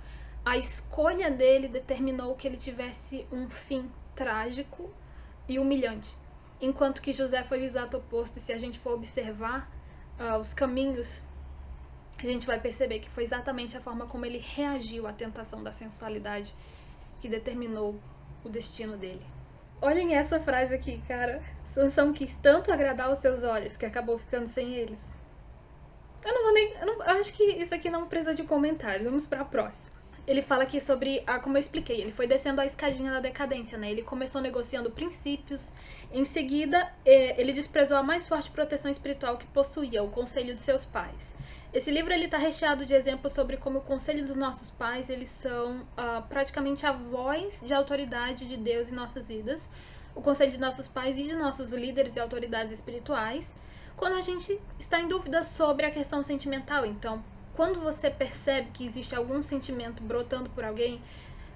a escolha dele determinou que ele tivesse um fim trágico e humilhante. Enquanto que José foi o exato oposto, e se a gente for observar os caminhos, a gente vai perceber que foi exatamente a forma como ele reagiu à tentação da sensualidade que determinou o destino dele. Olhem essa frase aqui, cara. Sansão quis tanto agradar os seus olhos que acabou ficando sem eles. Eu acho que isso aqui não precisa de comentários. Vamos para a próxima. Ele fala aqui sobre, como eu expliquei, ele foi descendo a escadinha da decadência, né? Ele começou negociando princípios, em seguida ele desprezou a mais forte proteção espiritual que possuía, o conselho de seus pais. Esse livro está recheado de exemplos sobre como o conselho dos nossos pais, eles são praticamente a voz de autoridade de Deus em nossas vidas, o conselho de nossos pais e de nossos líderes e autoridades espirituais, quando a gente está em dúvida sobre a questão sentimental. Então, quando você percebe que existe algum sentimento brotando por alguém,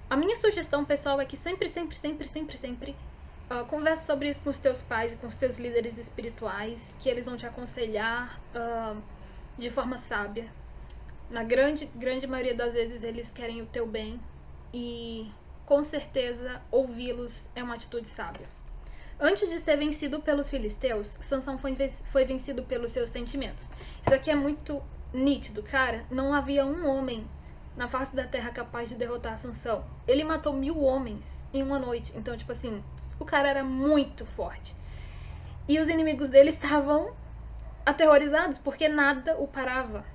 a minha sugestão pessoal é que sempre converse sobre isso com os teus pais e com os teus líderes espirituais, que eles vão te aconselhar de forma sábia. Na grande maioria das vezes eles querem o teu bem e com certeza ouvi-los é uma atitude sábia. Antes de ser vencido pelos filisteus, Sansão foi vencido pelos seus sentimentos. Isso aqui é muito nítido, cara. Não havia um homem na face da terra capaz de derrotar Sansão. Ele matou 1000 homens em uma noite. Então, tipo assim, o cara era muito forte. E os inimigos dele estavam aterrorizados porque nada o parava.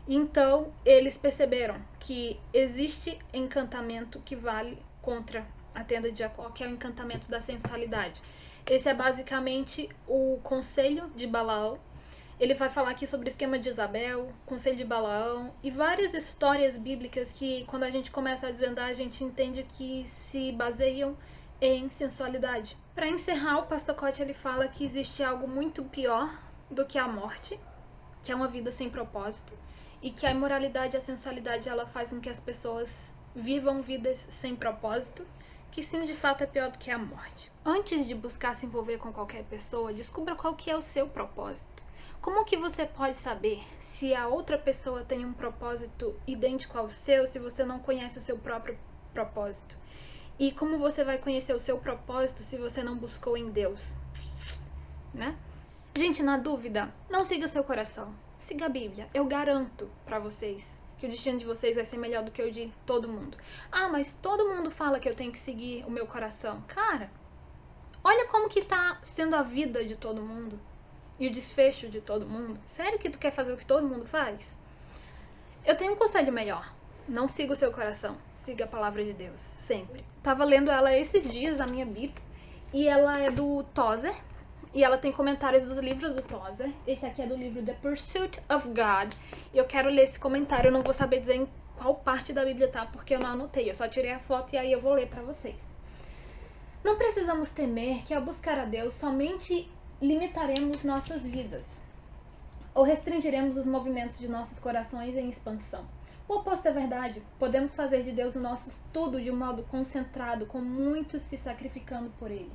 Então, eles perceberam que existe encantamento que vale contra a tenda de Jacó, que é o encantamento da sensualidade. Esse é basicamente o conselho de Balaão. Ele vai falar aqui sobre o esquema de Isabel, conselho de Balaão e várias histórias bíblicas que, quando a gente começa a desvendar, a gente entende que se baseiam em sensualidade. Para encerrar, o pastor Cote, ele fala que existe algo muito pior do que a morte, que é uma vida sem propósito, e que a imoralidade e a sensualidade ela faz com que as pessoas vivam vidas sem propósito, que sim, de fato é pior do que a morte. Antes de buscar se envolver com qualquer pessoa, descubra qual que é o seu propósito. Como que você pode saber se a outra pessoa tem um propósito idêntico ao seu, se você não conhece o seu próprio propósito? E como você vai conhecer o seu propósito se você não buscou em Deus, né? Gente, na dúvida, não siga seu coração. Siga a Bíblia. Eu garanto pra vocês que o destino de vocês vai ser melhor do que o de todo mundo. Ah, mas todo mundo fala que eu tenho que seguir o meu coração. Cara, olha como que tá sendo a vida de todo mundo e o desfecho de todo mundo. Sério que tu quer fazer o que todo mundo faz? Eu tenho um conselho melhor. Não siga o seu coração. Siga a palavra de Deus, sempre. Tava lendo ela esses dias, a minha Bíblia, e ela é do Tozer. E ela tem comentários dos livros do Tozer. Esse aqui é do livro The Pursuit of God. E eu quero ler esse comentário. Eu não vou saber dizer em qual parte da Bíblia tá, porque eu não anotei. Eu só tirei a foto e aí eu vou ler pra vocês. Não precisamos temer que ao buscar a Deus somente limitaremos nossas vidas ou restringiremos os movimentos de nossos corações em expansão. O oposto é verdade. Podemos fazer de Deus o nosso tudo de um modo concentrado, com muitos se sacrificando por Ele.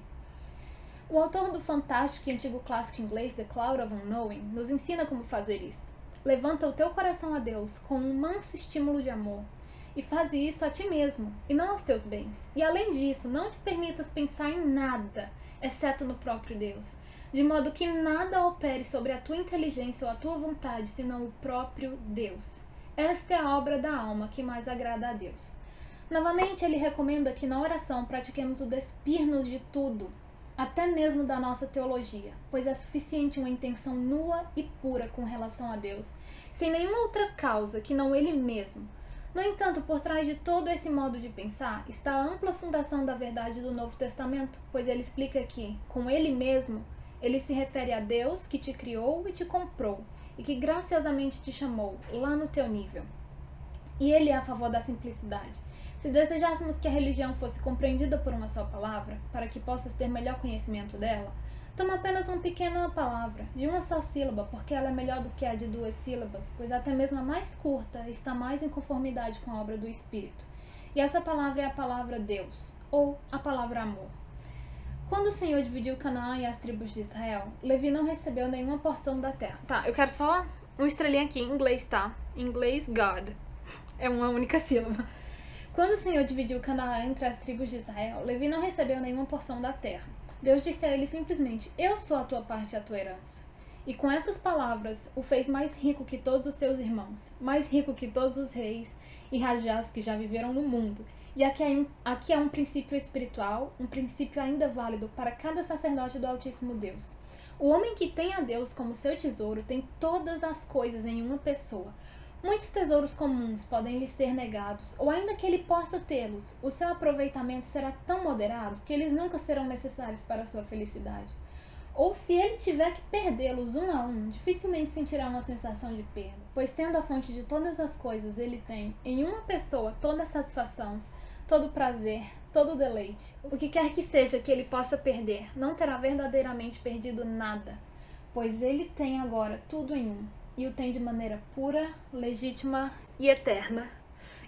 O autor do fantástico e antigo clássico inglês The Cloud of Unknowing nos ensina como fazer isso. Levanta o teu coração a Deus com um manso estímulo de amor e faz isso a ti mesmo e não aos teus bens. E além disso, não te permitas pensar em nada, exceto no próprio Deus, de modo que nada opere sobre a tua inteligência ou a tua vontade, senão o próprio Deus. Esta é a obra da alma que mais agrada a Deus. Novamente, ele recomenda que na oração pratiquemos o despir-nos de tudo, até mesmo da nossa teologia, pois é suficiente uma intenção nua e pura com relação a Deus, sem nenhuma outra causa que não Ele mesmo. No entanto, por trás de todo esse modo de pensar está a ampla fundação da verdade do Novo Testamento, pois ele explica que, com Ele mesmo, ele se refere a Deus que te criou e te comprou, e que graciosamente te chamou lá no teu nível. E ele é a favor da simplicidade. Se desejássemos que a religião fosse compreendida por uma só palavra, para que possas ter melhor conhecimento dela, toma apenas uma pequena palavra, de uma só sílaba, porque ela é melhor do que a de 2 sílabas, pois até mesmo a mais curta está mais em conformidade com a obra do Espírito. E essa palavra é a palavra Deus, ou a palavra amor. Quando o Senhor dividiu Canaã e as tribos de Israel, Levi não recebeu nenhuma porção da terra. Tá, eu quero só um estrelinho aqui em inglês, tá? Em inglês, God. É uma única sílaba. Quando o Senhor dividiu Canaã entre as tribos de Israel, Levi não recebeu nenhuma porção da terra. Deus disse a ele simplesmente, eu sou a tua parte e a tua herança. E com essas palavras, o fez mais rico que todos os seus irmãos, mais rico que todos os reis e rajás que já viveram no mundo. E aqui é um princípio espiritual, um princípio ainda válido para cada sacerdote do Altíssimo Deus. O homem que tem a Deus como seu tesouro tem todas as coisas em uma pessoa. Muitos tesouros comuns podem lhe ser negados, ou ainda que ele possa tê-los, o seu aproveitamento será tão moderado que eles nunca serão necessários para a sua felicidade. Ou se ele tiver que perdê-los um a um, dificilmente sentirá uma sensação de perda, pois tendo a fonte de todas as coisas, ele tem em uma pessoa toda a satisfação, todo o prazer, todo o deleite. O que quer que seja que ele possa perder, não terá verdadeiramente perdido nada, pois ele tem agora tudo em um. E o tem de maneira pura, legítima e eterna.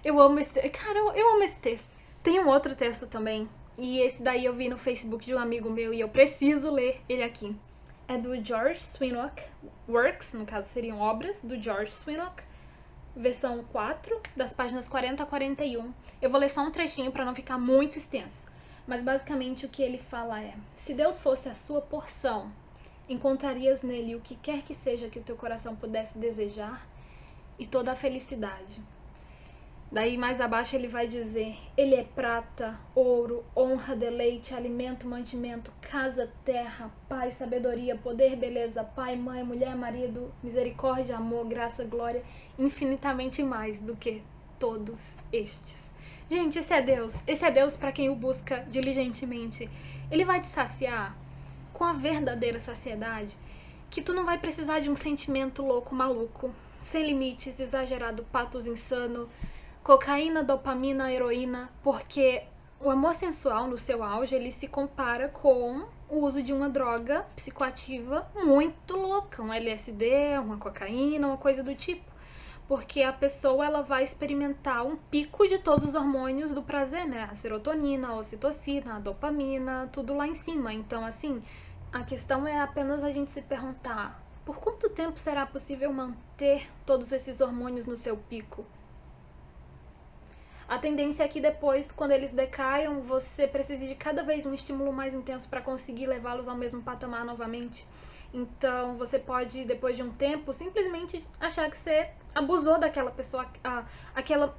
Eu amo esse texto. Cara, eu amo esse texto. Tem um outro texto também. E esse daí eu vi no Facebook de um amigo meu e eu preciso ler ele aqui. É do George Swinnock Works, no caso seriam obras do George Swinnock. Versão 4, das páginas 40 a 41. Eu vou ler só um trechinho para não ficar muito extenso. Mas basicamente o que ele fala é: se Deus fosse a sua porção, encontrarias nele o que quer que seja que o teu coração pudesse desejar e toda a felicidade. Daí mais abaixo ele vai dizer: ele é prata, ouro, honra, deleite, alimento, mantimento, casa, terra, paz, sabedoria, poder, beleza, pai, mãe, mulher, marido, misericórdia, amor, graça, glória, infinitamente mais do que todos estes. Gente, esse é Deus. Esse é Deus para quem o busca diligentemente. Ele vai te saciar com a verdadeira saciedade, que tu não vai precisar de um sentimento louco, maluco, sem limites, exagerado, patos insano, cocaína, dopamina, heroína, porque o amor sensual no seu auge, ele se compara com o uso de uma droga psicoativa muito louca, um LSD, uma cocaína, uma coisa do tipo. porque a pessoa ela vai experimentar um pico de todos os hormônios do prazer, né? A serotonina, a ocitocina, a dopamina, tudo lá em cima. Então, assim, a questão é apenas a gente se perguntar: por quanto tempo será possível manter todos esses hormônios no seu pico? A tendência é que depois, quando eles decaiam, você precise de cada vez um estímulo mais intenso para conseguir levá-los ao mesmo patamar novamente. Então, você pode, depois de um tempo, simplesmente achar que você abusou daquela pessoa,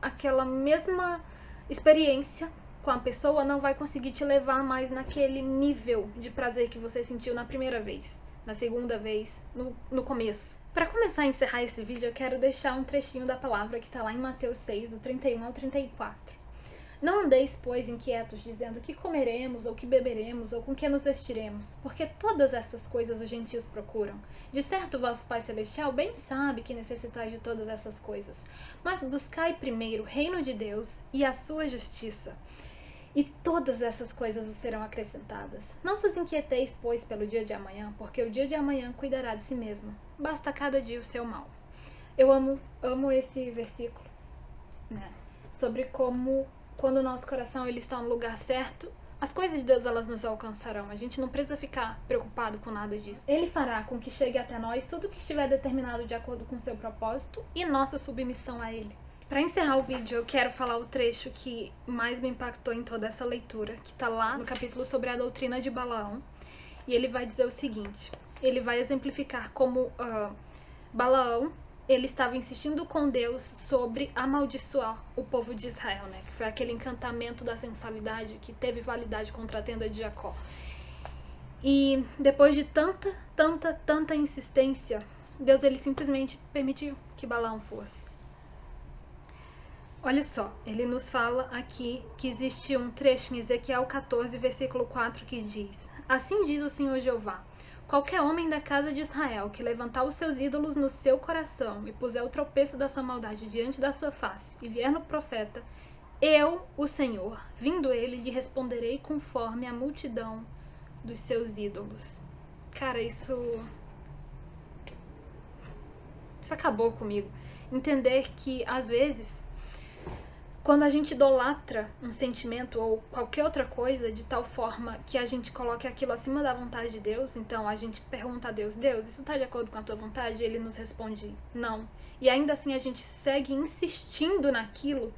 aquela mesma experiência com a pessoa não vai conseguir te levar mais naquele nível de prazer que você sentiu na primeira vez, na segunda vez, no começo. Para começar a encerrar esse vídeo, eu quero deixar um trechinho da palavra que está lá em Mateus 6, do 31 ao 34. Não andeis, pois, inquietos, dizendo que comeremos, ou que beberemos, ou com que nos vestiremos, porque todas essas coisas os gentios procuram. De certo, vosso Pai Celestial bem sabe que necessitais de todas essas coisas. Mas buscai primeiro o reino de Deus e a sua justiça, e todas essas coisas vos serão acrescentadas. Não vos inquieteis, pois, pelo dia de amanhã, porque o dia de amanhã cuidará de si mesmo. Basta cada dia o seu mal. Eu amo esse versículo, né? Sobre como, quando o nosso coração ele está no lugar certo, as coisas de Deus elas nos alcançarão. A gente não precisa ficar preocupado com nada disso. Ele fará com que chegue até nós tudo o que estiver determinado de acordo com seu propósito e nossa submissão a ele. Para encerrar o vídeo, eu quero falar o trecho que mais me impactou em toda essa leitura, que está lá no capítulo sobre a doutrina de Balaão. E ele vai dizer o seguinte, ele vai exemplificar como Balaão, ele estava insistindo com Deus sobre amaldiçoar o povo de Israel, né? Que foi aquele encantamento da sensualidade que teve validade contra a tenda de Jacó. E depois de tanta insistência, Deus ele simplesmente permitiu que Balaão fosse. Olha só, ele nos fala aqui que existe um trecho em Ezequiel 14, versículo 4, que diz: Assim diz o Senhor Jeová, qualquer homem da casa de Israel que levantar os seus ídolos no seu coração e puser o tropeço da sua maldade diante da sua face e vier no profeta, eu, o Senhor, vindo ele, lhe responderei conforme a multidão dos seus ídolos. Cara, isso acabou comigo. Entender que, às vezes, quando a gente idolatra um sentimento ou qualquer outra coisa de tal forma que a gente coloque aquilo acima da vontade de Deus, então a gente pergunta a Deus, Deus, isso está de acordo com a tua vontade? E ele nos responde, não. E ainda assim a gente segue insistindo naquilo,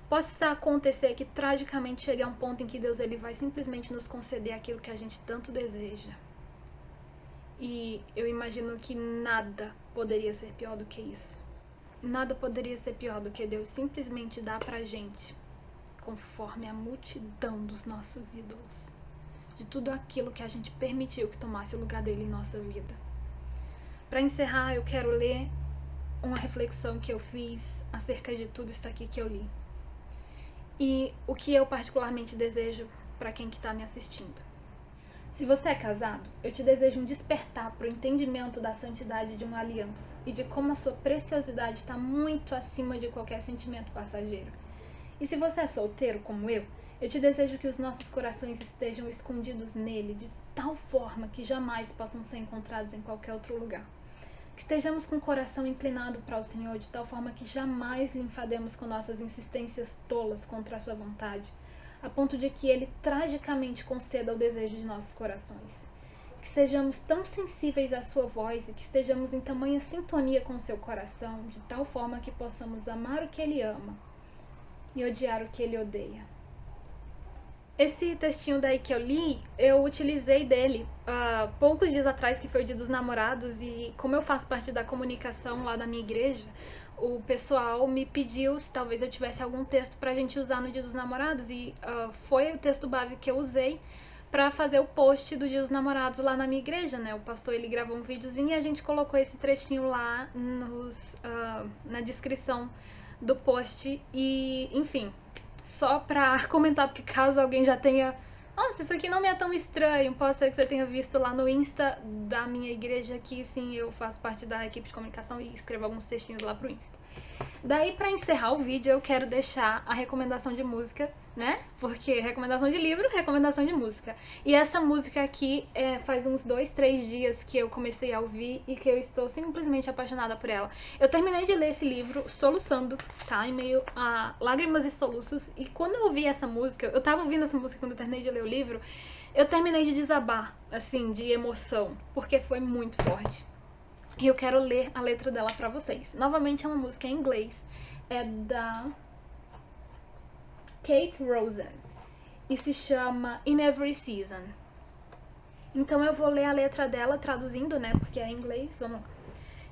possa acontecer que tragicamente chegue a um ponto em que Deus ele vai simplesmente nos conceder aquilo que a gente tanto deseja. E eu imagino que nada poderia ser pior do que isso. Nada poderia ser pior do que Deus simplesmente dar pra gente, conforme a multidão dos nossos ídolos, de tudo aquilo que a gente permitiu que tomasse o lugar dele em nossa vida. Para encerrar, eu quero ler uma reflexão que eu fiz acerca de tudo isso aqui que eu li. E o que eu particularmente desejo para quem que está me assistindo. Se você é casado, eu te desejo um despertar para o entendimento da santidade de uma aliança e de como a sua preciosidade está muito acima de qualquer sentimento passageiro. E se você é solteiro, como eu te desejo que os nossos corações estejam escondidos nele de tal forma que jamais possam ser encontrados em qualquer outro lugar. Que estejamos com o coração inclinado para o Senhor de tal forma que jamais lhe enfademos com nossas insistências tolas contra a sua vontade, a ponto de que ele tragicamente conceda o desejo de nossos corações. Que sejamos tão sensíveis à sua voz e que estejamos em tamanha sintonia com o seu coração, de tal forma que possamos amar o que ele ama e odiar o que ele odeia. Esse textinho daí que eu li, eu utilizei dele poucos dias atrás, que foi o Dia dos Namorados, e como eu faço parte da comunicação lá da minha igreja, o pessoal me pediu se talvez eu tivesse algum texto pra gente usar no Dia dos Namorados, e foi o texto base que eu usei pra fazer o post do Dia dos Namorados lá na minha igreja, né? O pastor ele gravou um videozinho e a gente colocou esse trechinho lá na descrição do post, e enfim, só pra comentar, porque caso alguém já tenha... Nossa, isso aqui não me é tão estranho, pode ser que você tenha visto lá no Insta da minha igreja, que sim, eu faço parte da equipe de comunicação e escrevo alguns textinhos lá pro Insta. Daí, pra encerrar o vídeo, eu quero deixar a recomendação de música né? Porque recomendação de livro, recomendação de música. E essa música aqui faz uns 2, 3 dias que eu comecei a ouvir e que eu estou simplesmente apaixonada por ela. Eu terminei de ler esse livro soluçando, tá? Em meio a lágrimas e soluços. E quando eu ouvi essa música, eu tava ouvindo essa música quando eu terminei de ler o livro, eu terminei de desabar, assim, de emoção, porque foi muito forte. E eu quero ler a letra dela pra vocês. Novamente é uma música em inglês. É da Kate Rosen e se chama In Every Season. Então eu vou ler a letra dela traduzindo, né, porque é em inglês. Vamos lá.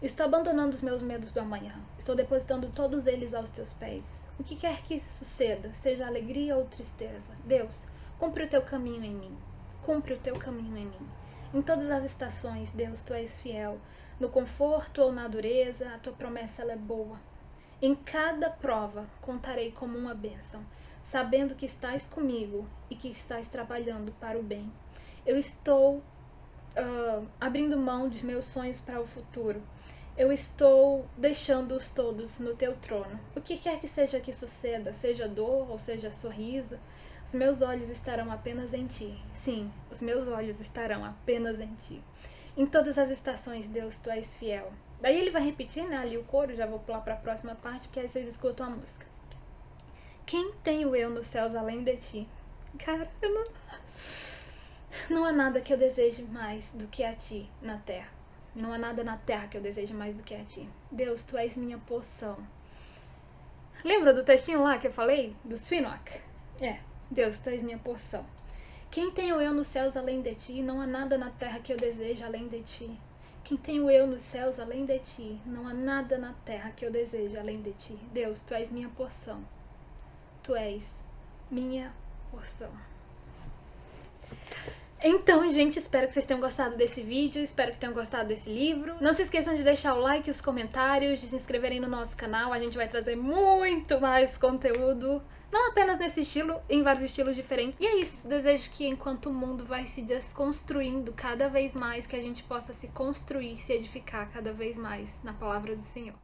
Estou abandonando os meus medos do amanhã. Estou depositando todos eles aos teus pés. O que quer que suceda, seja alegria ou tristeza, Deus, cumpre o teu caminho em mim. Cumpre o teu caminho em mim. Em todas as estações, Deus, tu és fiel. No conforto ou na dureza, a tua promessa ela é boa. Em cada prova contarei como uma bênção, sabendo que estás comigo e que estás trabalhando para o bem. Eu estou abrindo mão dos meus sonhos para o futuro. Eu estou deixando-os todos no teu trono. O que quer que seja que suceda, seja dor ou seja sorriso, os meus olhos estarão apenas em ti. Sim, os meus olhos estarão apenas em ti. Em todas as estações, Deus, tu és fiel. Daí ele vai repetir, né, ali o coro, já vou pular para a próxima parte, porque aí vocês escutam a música. Quem tenho eu nos céus além de ti? Cara, não há nada que eu deseje mais do que a ti na terra. Não há nada na terra que eu deseje mais do que a ti. Deus, tu és minha porção. Lembra do textinho lá que eu falei? Do Swinnock? Deus, tu és minha porção. Quem tenho eu nos céus além de ti? Não há nada na terra que eu deseje além de ti. Quem tenho eu nos céus além de ti? Não há nada na terra que eu deseje além de ti. Deus, tu és minha porção. Tu és minha porção. Então, gente, espero que vocês tenham gostado desse vídeo, espero que tenham gostado desse livro. Não se esqueçam de deixar o like, os comentários, de se inscreverem no nosso canal. A gente vai trazer muito mais conteúdo, não apenas nesse estilo, em vários estilos diferentes. E é isso, desejo que enquanto o mundo vai se desconstruindo cada vez mais, que a gente possa se construir, se edificar cada vez mais na palavra do Senhor.